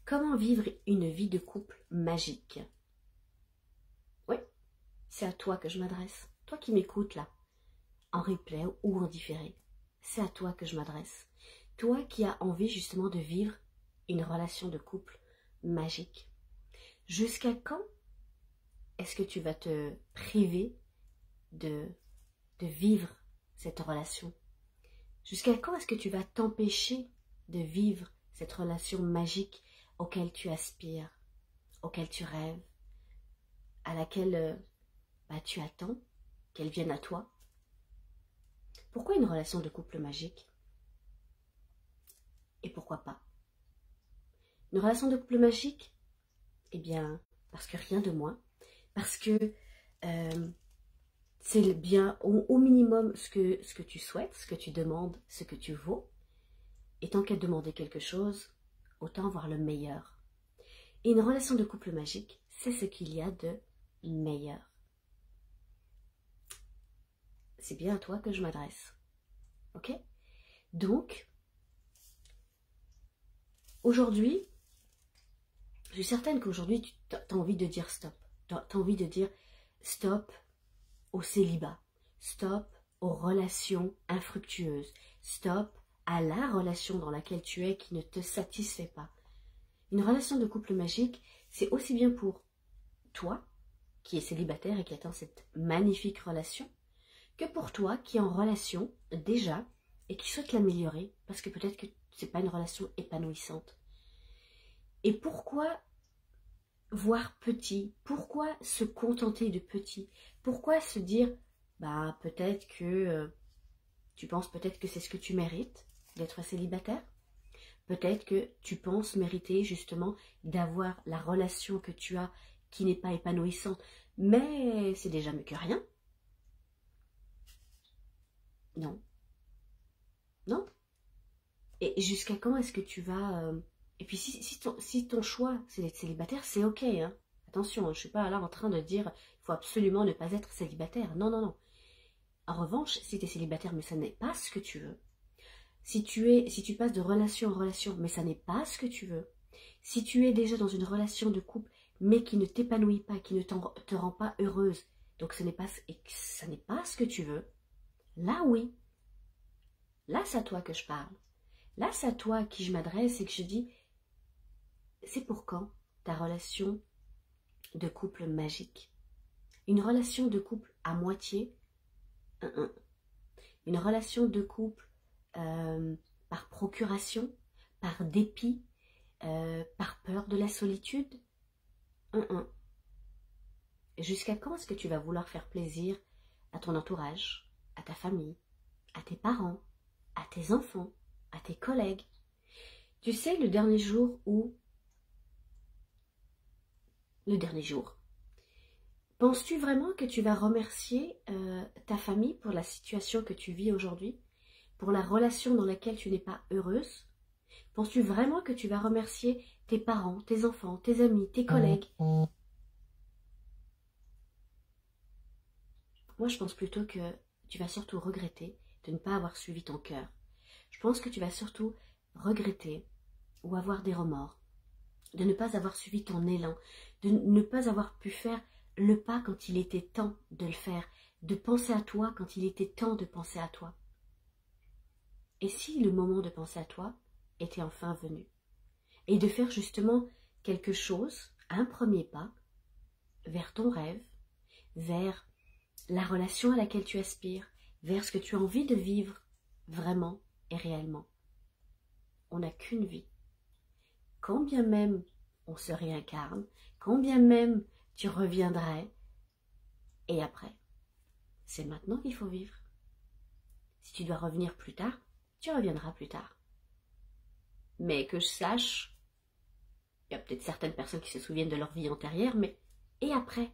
Comment vivre une vie de couple magique? Oui, c'est à toi que je m'adresse. Toi qui m'écoutes là, en replay ou en différé. C'est à toi que je m'adresse. Toi qui as envie justement de vivre une relation de couple magique. Jusqu'à quand est-ce que tu vas te priver de vivre cette relation? Jusqu'à quand est-ce que tu vas t'empêcher de vivre cette relation magique auquel tu aspires, auquel tu rêves, à laquelle tu attends qu'elle vienne à toi? Pourquoi une relation de couple magique? Et pourquoi pas? Une relation de couple magique? Eh bien, parce que rien de moins. Parce que c'est bien au minimum ce que tu souhaites, ce que tu demandes, ce que tu vaux. Et tant qu'à demander quelque chose, autant avoir le meilleur. Et une relation de couple magique, c'est ce qu'il y a de meilleur. C'est bien à toi que je m'adresse. Ok? Donc, aujourd'hui, je suis certaine qu'aujourd'hui, tu as envie de dire stop. Tu as envie de dire stop au célibat. Stop aux relations infructueuses. Stop à la relation dans laquelle tu es qui ne te satisfait pas. Une relation de couple magique, c'est aussi bien pour toi, qui est célibataire et qui attend cette magnifique relation, que pour toi qui est en relation déjà et qui souhaite l'améliorer parce que peut-être que ce n'est pas une relation épanouissante. Et pourquoi voir petit? Pourquoi se contenter de petit? Pourquoi se dire, peut-être que tu penses peut-être que c'est ce que tu mérites d'être célibataire? Peut-être que tu penses mériter justement d'avoir la relation que tu as qui n'est pas épanouissante, mais c'est déjà mieux que rien. Non. Non. Et jusqu'à quand est-ce que tu vas... Et puis si ton choix c'est d'être célibataire, c'est ok. Hein. Attention, je ne suis pas là en train de dire il faut absolument ne pas être célibataire. Non, non, non. En revanche, si tu es célibataire mais ça n'est pas ce que tu veux, si tu passes de relation en relation mais ça n'est pas ce que tu veux, si tu es déjà dans une relation de couple mais qui ne t'épanouit pas, qui ne te rend pas heureuse, donc ça n'est pas ce que tu veux, là oui, là c'est à toi que je parle. Là c'est à toi à qui je m'adresse et que je dis, c'est pour quand ta relation de couple magique? Une relation de couple à moitié, une relation de couple par procuration, par dépit, par peur de la solitude. Jusqu'à quand est-ce que tu vas vouloir faire plaisir à ton entourage, à ta famille, à tes parents, à tes enfants, à tes collègues? Tu sais, le dernier jour, penses-tu vraiment que tu vas remercier ta famille pour la situation que tu vis aujourd'hui, pour la relation dans laquelle tu n'es pas heureuse? Penses-tu vraiment que tu vas remercier tes parents, tes enfants, tes amis, tes collègues? Moi, je pense plutôt que tu vas surtout regretter de ne pas avoir suivi ton cœur. Je pense que tu vas surtout regretter ou avoir des remords de ne pas avoir suivi ton élan, de ne pas avoir pu faire le pas quand il était temps de le faire, de penser à toi quand il était temps de penser à toi. Et si le moment de penser à toi était enfin venu? Et de faire justement quelque chose, un premier pas, vers ton rêve, vers la relation à laquelle tu aspires, vers ce que tu as envie de vivre vraiment et réellement. On n'a qu'une vie. Quand bien même on se réincarne, quand bien même tu reviendrais, et après, c'est maintenant qu'il faut vivre. Si tu dois revenir plus tard, tu reviendras plus tard. Mais que je sache, il y a peut-être certaines personnes qui se souviennent de leur vie antérieure, mais et après?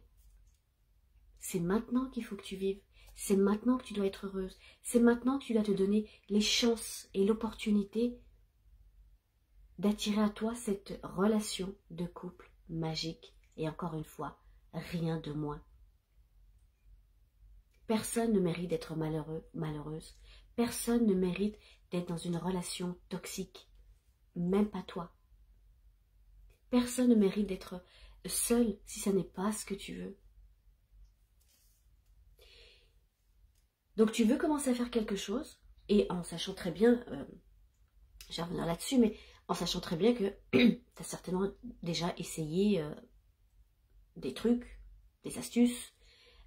C'est maintenant qu'il faut que tu vives. C'est maintenant que tu dois être heureuse. C'est maintenant que tu dois te donner les chances et l'opportunité d'attirer à toi cette relation de couple magique. Et encore une fois, rien de moins. Personne ne mérite d'être malheureux, malheureuse. Personne ne mérite d'être dans une relation toxique. Même pas toi. Personne ne mérite d'être seul si ça n'est pas ce que tu veux. Donc tu veux commencer à faire quelque chose, et en sachant très bien, je vais revenir là-dessus, mais en sachant très bien que tu as certainement déjà essayé des trucs, des astuces,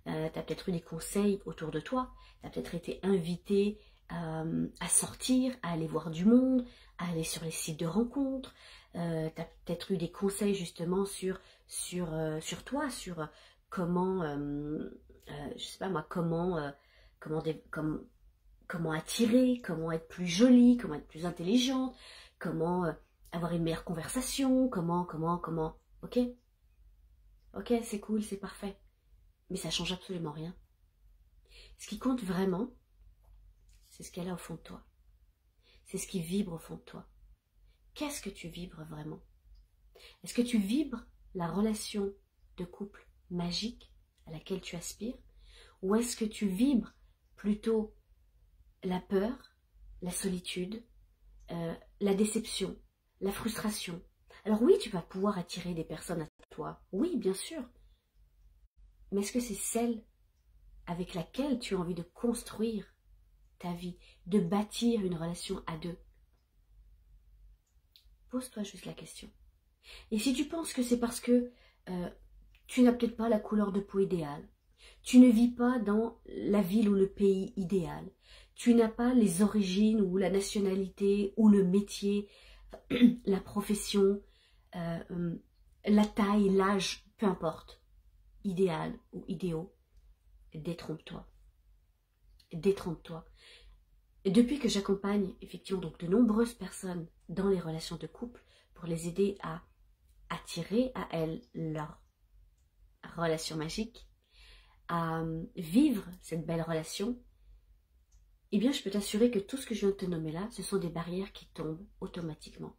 tu as peut-être eu des conseils autour de toi, tu as peut-être été invité à sortir, à aller voir du monde, à aller sur les sites de rencontres, tu as peut-être eu des conseils justement sur toi, sur comment, je sais pas moi, comment attirer, comment être plus jolie, comment être plus intelligente, comment avoir une meilleure conversation, comment, ok? Ok, c'est cool, c'est parfait. Mais ça change absolument rien. Ce qui compte vraiment, c'est ce qu'elle a au fond de toi. C'est ce qui vibre au fond de toi. Qu'est-ce que tu vibres vraiment? Est-ce que tu vibres la relation de couple magique à laquelle tu aspires? Ou est-ce que tu vibres plutôt la peur, la solitude, la déception, la frustration? Alors oui, tu vas pouvoir attirer des personnes à toi. Oui, bien sûr. Mais est-ce que c'est celle avec laquelle tu as envie de construire ta vie, de bâtir une relation à deux? Pose-toi juste la question. Et si tu penses que c'est parce que tu n'as peut-être pas la couleur de peau idéale, tu ne vis pas dans la ville ou le pays idéal, tu n'as pas les origines ou la nationalité ou le métier, la profession, la taille, l'âge, peu importe, idéal ou idéaux, détrompe-toi. Détrompe-toi. Depuis que j'accompagne effectivement donc de nombreuses personnes dans les relations de couple pour les aider à attirer à elles leur relation magique, à vivre cette belle relation, eh bien je peux t'assurer que tout ce que je viens de te nommer là, ce sont des barrières qui tombent automatiquement.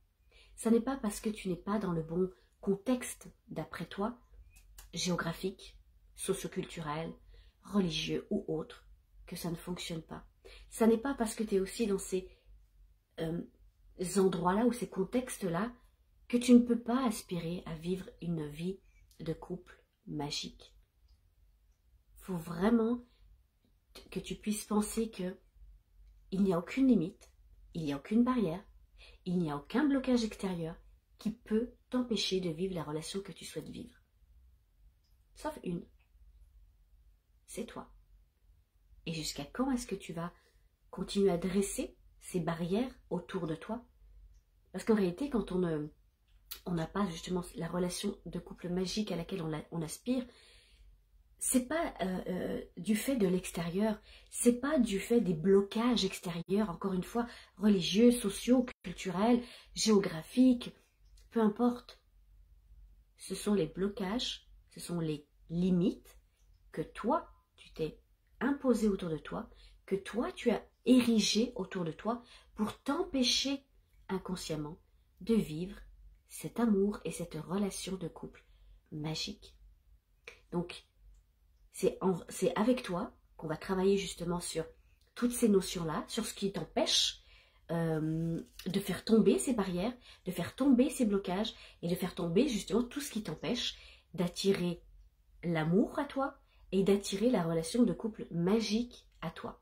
Ça n'est pas parce que tu n'es pas dans le bon contexte d'après toi, géographique, socioculturel, religieux ou autre, que ça ne fonctionne pas. Ça n'est pas parce que tu es aussi dans ces endroits-là ou ces contextes-là que tu ne peux pas aspirer à vivre une vie de couple magique. Il faut vraiment que tu puisses penser que il n'y a aucune limite, il n'y a aucune barrière, il n'y a aucun blocage extérieur qui peut t'empêcher de vivre la relation que tu souhaites vivre. Sauf une. C'est toi. Et jusqu'à quand est-ce que tu vas continuer à dresser ces barrières autour de toi? Parce qu'en réalité, quand on n'a pas justement la relation de couple magique à laquelle on aspire, c'est pas du fait de l'extérieur, c'est pas du fait des blocages extérieurs, encore une fois, religieux, sociaux, culturels, géographiques, peu importe. Ce sont les blocages, ce sont les limites que toi, tu t'es imposé autour de toi, que toi, tu as érigé autour de toi pour t'empêcher inconsciemment de vivre cet amour et cette relation de couple magique. Donc, c'est avec toi qu'on va travailler justement sur toutes ces notions-là, sur ce qui t'empêche de faire tomber ces barrières, de faire tomber ces blocages et de faire tomber justement tout ce qui t'empêche d'attirer l'amour à toi et d'attirer la relation de couple magique à toi.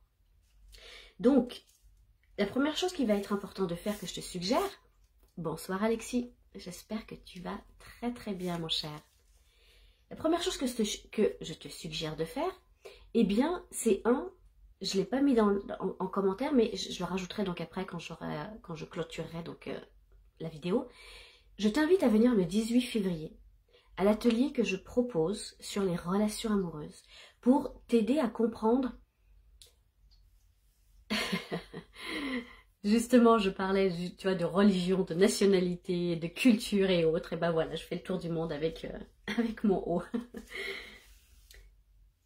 Donc, la première chose qui va être importante de faire, que je te suggère, bonsoir Alexis, j'espère que tu vas très très bien mon cher. La première chose que je te suggère de faire, eh bien, c'est je ne l'ai pas mis en commentaire, mais je le rajouterai donc après quand je clôturerai donc, la vidéo. Je t'invite à venir le 18 février à l'atelier que je propose sur les relations amoureuses pour t'aider à comprendre. Justement, je parlais tu vois, de religion, de nationalité, de culture et autres. Et ben voilà, je fais le tour du monde avec mon haut.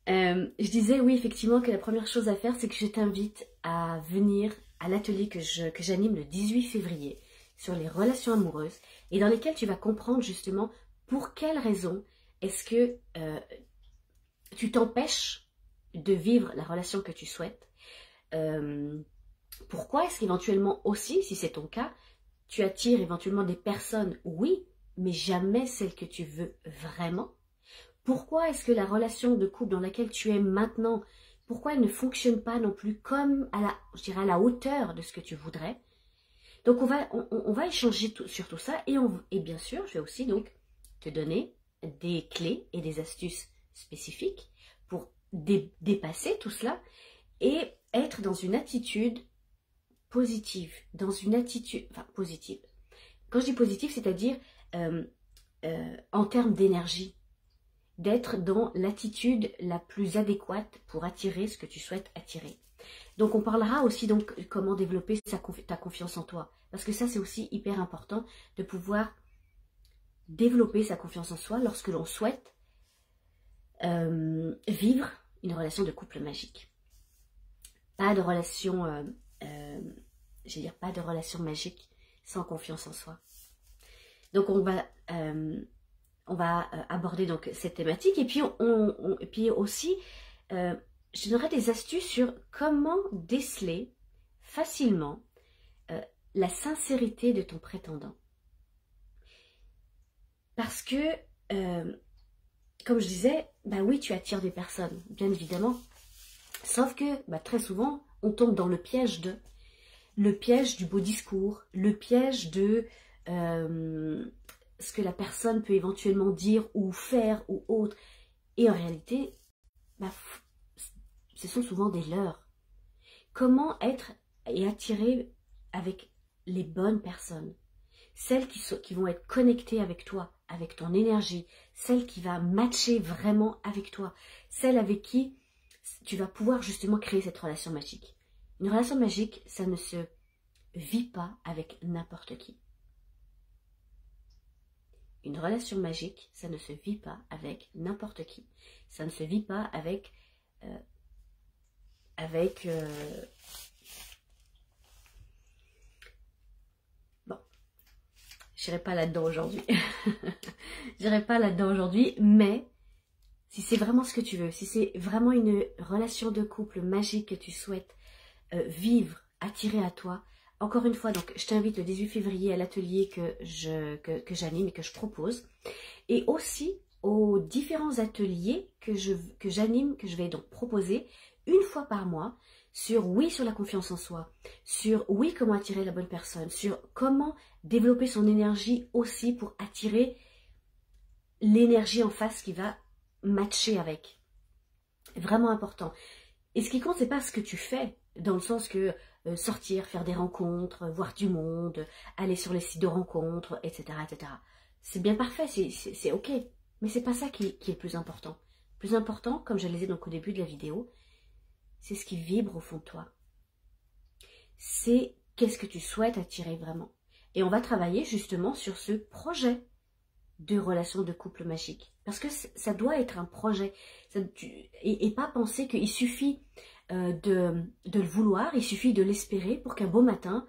Je disais oui, effectivement, que la première chose à faire, c'est que je t'invite à venir à l'atelier que j'anime le 18 février sur les relations amoureuses et dans lesquelles tu vas comprendre justement pour quelles raisons est-ce que tu t'empêches de vivre la relation que tu souhaites. Pourquoi est-ce qu'éventuellement aussi, si c'est ton cas, tu attires éventuellement des personnes, oui, mais jamais celle que tu veux vraiment? Pourquoi est-ce que la relation de couple dans laquelle tu es maintenant, pourquoi elle ne fonctionne pas non plus comme je dirais à la hauteur de ce que tu voudrais? Donc on va échanger sur tout ça et bien sûr, je vais aussi donc te donner des clés et des astuces spécifiques pour dépasser tout cela et être dans une attitude positive, positive. Quand je dis positive, c'est-à-dire en termes d'énergie, d'être dans l'attitude la plus adéquate pour attirer ce que tu souhaites attirer. Donc on parlera aussi donc comment développer ta confiance en toi, parce que ça c'est aussi hyper important de pouvoir développer sa confiance en soi lorsque l'on souhaite vivre une relation de couple magique. Pas de relation, je veux dire pas de relation magique sans confiance en soi. Donc on va aborder donc cette thématique et puis et puis aussi je donnerai des astuces sur comment déceler facilement la sincérité de ton prétendant. Parce que, comme je disais, bah oui, tu attires des personnes, bien évidemment. Sauf que, bah, très souvent, on tombe dans le piège du beau discours, le piège de ce que la personne peut éventuellement dire ou faire ou autre. Et en réalité, bah, ce sont souvent des leurres. Comment être et attirer avec les bonnes personnes, celles qui vont être connectées avec toi, avec ton énergie, celle qui va matcher vraiment avec toi, celle avec qui tu vas pouvoir justement créer cette relation magique. Une relation magique, ça ne se vit pas avec n'importe qui. Une relation magique, ça ne se vit pas avec n'importe qui. Ça ne se vit pas avec bon, j'irai pas là-dedans aujourd'hui. J'irai pas là-dedans aujourd'hui, mais si c'est vraiment ce que tu veux, si c'est vraiment une relation de couple magique que tu souhaites vivre, attirer à toi, encore une fois, donc je t'invite le 18 février à l'atelier que j'anime et que je propose, et aussi aux différents ateliers que j'anime, que je vais donc proposer une fois par mois, sur la confiance en soi, sur comment attirer la bonne personne, sur comment développer son énergie aussi pour attirer l'énergie en face qui va matcher avec. Vraiment important. Et ce qui compte, c'est pas ce que tu fais, dans le sens que sortir, faire des rencontres, voir du monde, aller sur les sites de rencontres, etc. etc. C'est bien parfait, c'est ok. Mais c'est pas ça qui est le plus important. Le plus important, comme je le disais donc au début de la vidéo, c'est ce qui vibre au fond de toi. C'est qu'est-ce que tu souhaites attirer vraiment. Et on va travailler justement sur ce projet de relation de couple magique. Parce que ça doit être un projet. Et pas penser qu'il suffit de le vouloir, il suffit de l'espérer pour qu'un beau matin,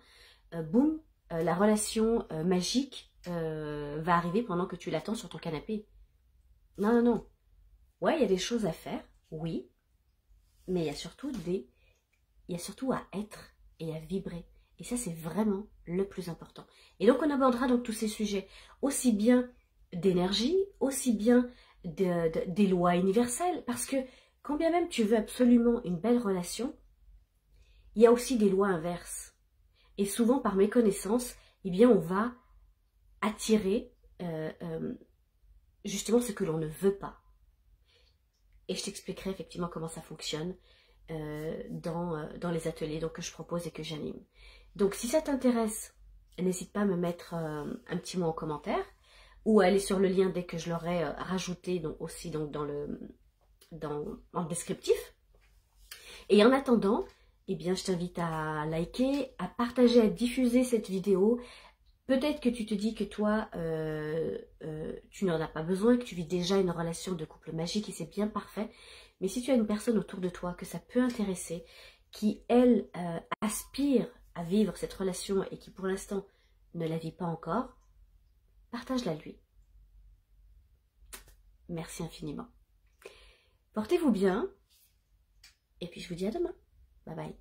boum, la relation magique va arriver pendant que tu l'attends sur ton canapé. Non, non, non. Ouais, il y a des choses à faire, oui, mais il y a surtout à être et à vibrer. Et ça, c'est vraiment le plus important. Et donc, on abordera donc tous ces sujets, aussi bien d'énergie, aussi bien des lois universelles, parce que quand bien même tu veux absolument une belle relation, il y a aussi des lois inverses. Et souvent, par méconnaissance, eh bien, on va attirer justement ce que l'on ne veut pas. Et je t'expliquerai effectivement comment ça fonctionne dans les ateliers donc, que je propose et que j'anime. Donc, si ça t'intéresse, n'hésite pas à me mettre un petit mot en commentaire ou à aller sur le lien dès que je l'aurai rajouté donc, aussi donc, dans le descriptif. Et en attendant, eh bien, je t'invite à liker, à partager, à diffuser cette vidéo. Peut-être que tu te dis que toi, tu n'en as pas besoin, que tu vis déjà une relation de couple magique et c'est bien parfait. Mais si tu as une personne autour de toi que ça peut intéresser, qui, elle, aspire à vivre cette relation et qui, pour l'instant, ne la vit pas encore, partage-la lui. Merci infiniment. Portez-vous bien et puis je vous dis à demain. Bye bye.